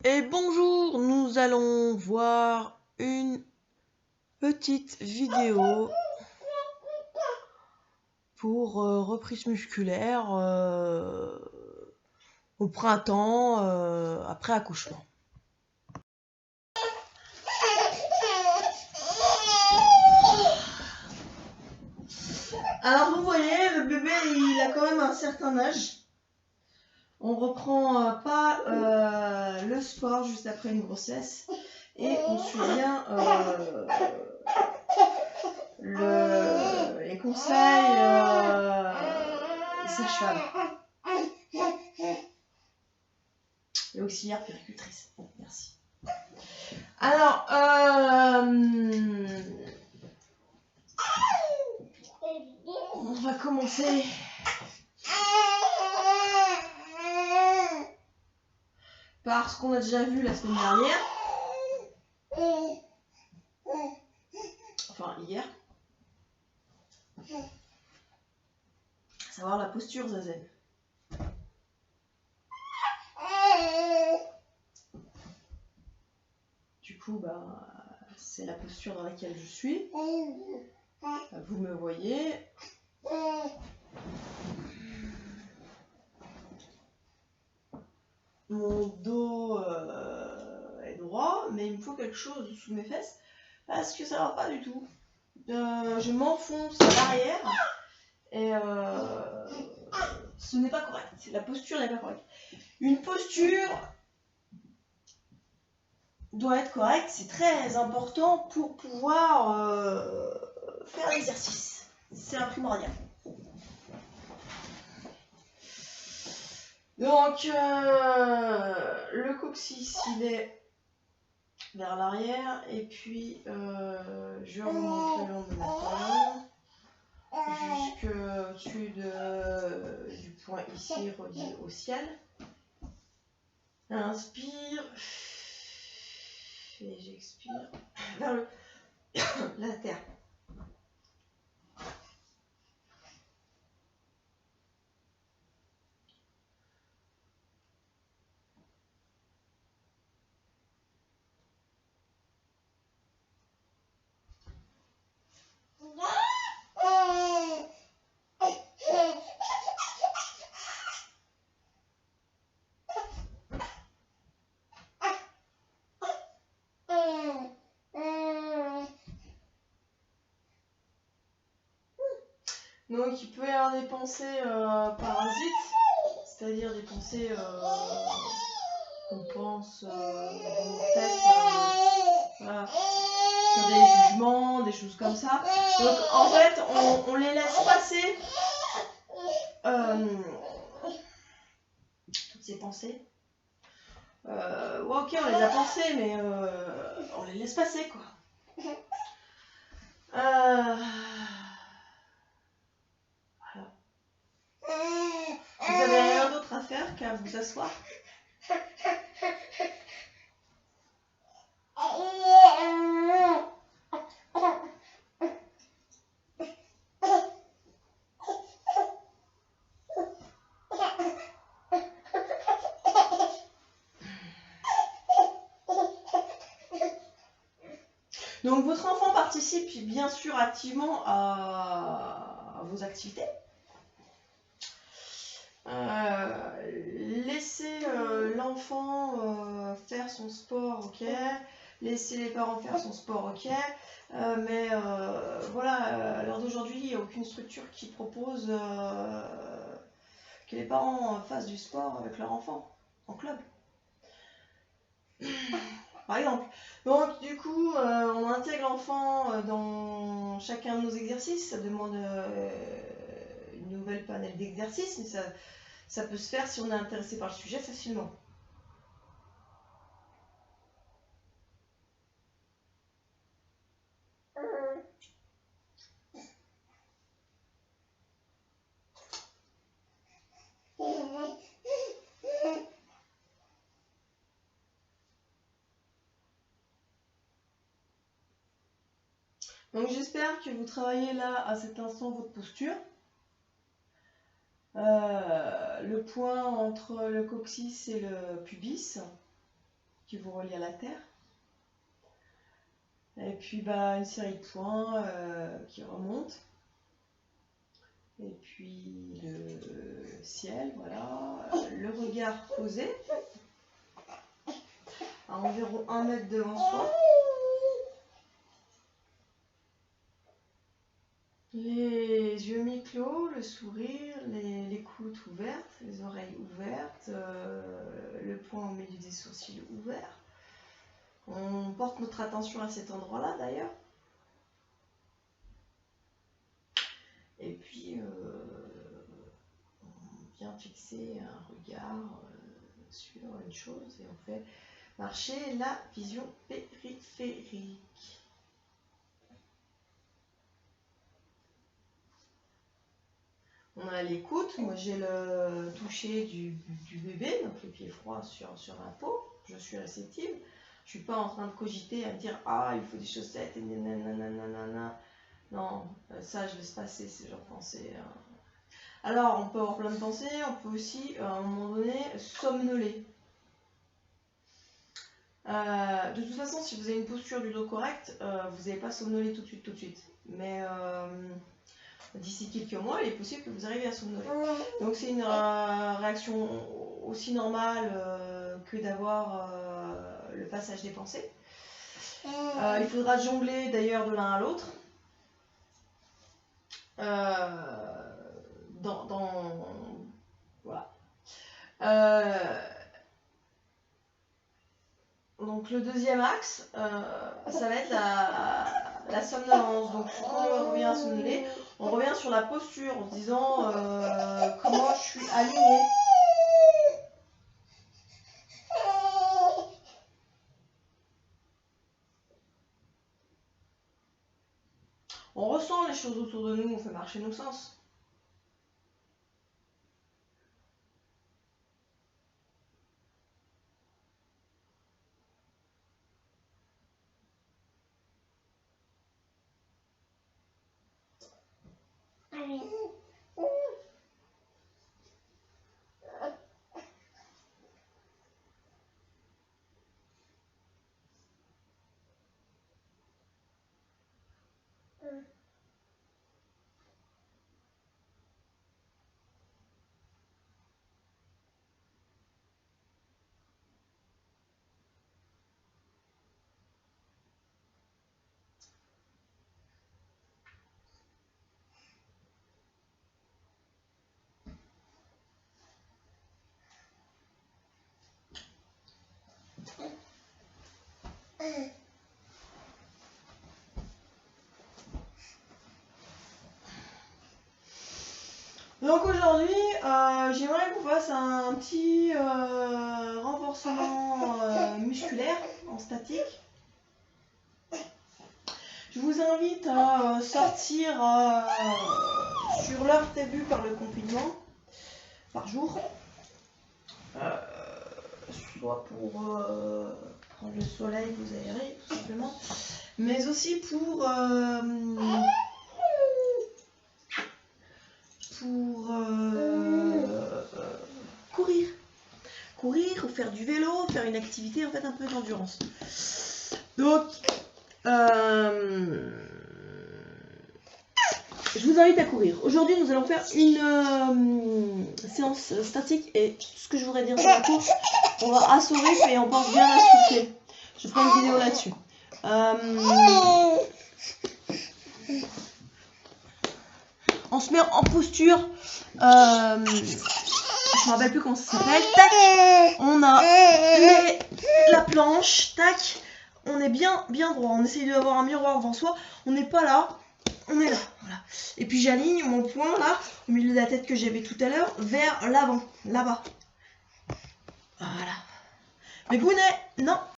Et bonjour, nous allons voir une petite vidéo pour reprise musculaire au printemps après accouchement. Alors vous voyez, le bébé il a quand même un certain âge. On reprend pas le sport juste après une grossesse et on suit bien les conseils des sages-femmes et auxiliaires puéricultrices. Merci. Alors, on va commencer par ce qu'on a déjà vu la semaine dernière. Enfin, hier. À savoir la posture zazen. Du coup, c'est la posture dans laquelle je suis. Vous me voyez. Mon dos est droit, mais il me faut quelque chose sous mes fesses parce que ça va pas du tout. Je m'enfonce à l'arrière et ce n'est pas correct. La posture n'est pas correcte. Une posture doit être correcte, c'est très important pour pouvoir faire l'exercice. C'est un primordial. Donc, le coccyx, il est vers l'arrière, et puis je remonte le long de ma colonne jusqu'au-dessus du point ici relié au ciel. Inspire, et j'expire vers la terre. Donc il peut y avoir des pensées parasites, c'est-à-dire des pensées qu'on pense dans nos têtes voilà, sur des jugements, des choses comme ça. Donc en fait, on les laisse passer, toutes ces pensées. Ouais, ok, on les a pensées, mais on les laisse passer, quoi. Voilà. Vous avez rien d'autre à faire qu'à vous asseoir. Donc votre enfant participe bien sûr activement à vos activités. Laissez l'enfant faire son sport, ok. Laissez les parents faire son sport, ok. Mais voilà, à l'heure d'aujourd'hui, il n'y a aucune structure qui propose que les parents fassent du sport avec leur enfant en club. Par exemple. Donc du coup, on intègre l'enfant dans chacun de nos exercices. Ça demande une nouvelle panel d'exercices, mais ça peut se faire si on est intéressé par le sujet facilement. Donc j'espère que vous travaillez là à cet instant votre posture. Le point entre le coccyx et le pubis. qui vous relie à la terre. Et puis une série de points qui remontent. Et puis le ciel, voilà. Le regard posé à environ 1 mètre devant soi. Les yeux mi-clos, le sourire, les coudes ouvertes, les oreilles ouvertes, le poing au milieu des sourcils ouvert. On porte notre attention à cet endroit-là d'ailleurs. Et puis, on vient fixer un regard sur une chose et on fait marcher la vision périphérique. On a l'écoute. Moi, j'ai le toucher du bébé, donc le pied froid sur la peau. Je suis réceptive. Je suis pas en train de cogiter à me dire ah il faut des chaussettes et nanana. Non, ça je laisse passer ces genres de pensées. Alors on peut avoir plein de pensées, on peut aussi à un moment donné somnoler. De toute façon, si vous avez une posture du dos correcte, vous n'allez pas somnoler tout de suite. Mais d'ici quelques mois, il est possible que vous arriviez à somnoler. Donc c'est une réaction aussi normale que d'avoir le passage des pensées. Il faudra jongler d'ailleurs de l'un à l'autre. Voilà. Donc le deuxième axe, ça va être la somnolence. Donc quand on revient à somnoler, on revient sur la posture en se disant comment je suis alignée. On ressent les choses autour de nous, on fait marcher nos sens. Donc aujourd'hui, j'aimerais qu'on fasse un petit renforcement musculaire en statique. Je vous invite à sortir sur l'heure prévue par le confinement, par jour, soit pour prendre le soleil, vous aérer tout simplement, mais aussi pour courir ou faire du vélo, faire une activité en fait un peu d'endurance. Donc je vous invite à courir. Aujourd'hui nous allons faire une séance statique et ce que je voudrais dire sur la course, on va à son rythme et on pense bien à souffler. Je ferai une vidéo là-dessus. On se met en posture, je me rappelle plus comment ça s'appelle, tac, on a la planche, tac, on est bien droit, on essaye d'avoir un miroir devant soi, on n'est pas là, on est là, voilà. Et puis j'aligne mon poing là, au milieu de la tête que j'avais tout à l'heure, vers l'avant, là-bas, voilà. Mais vous n'êtes, non,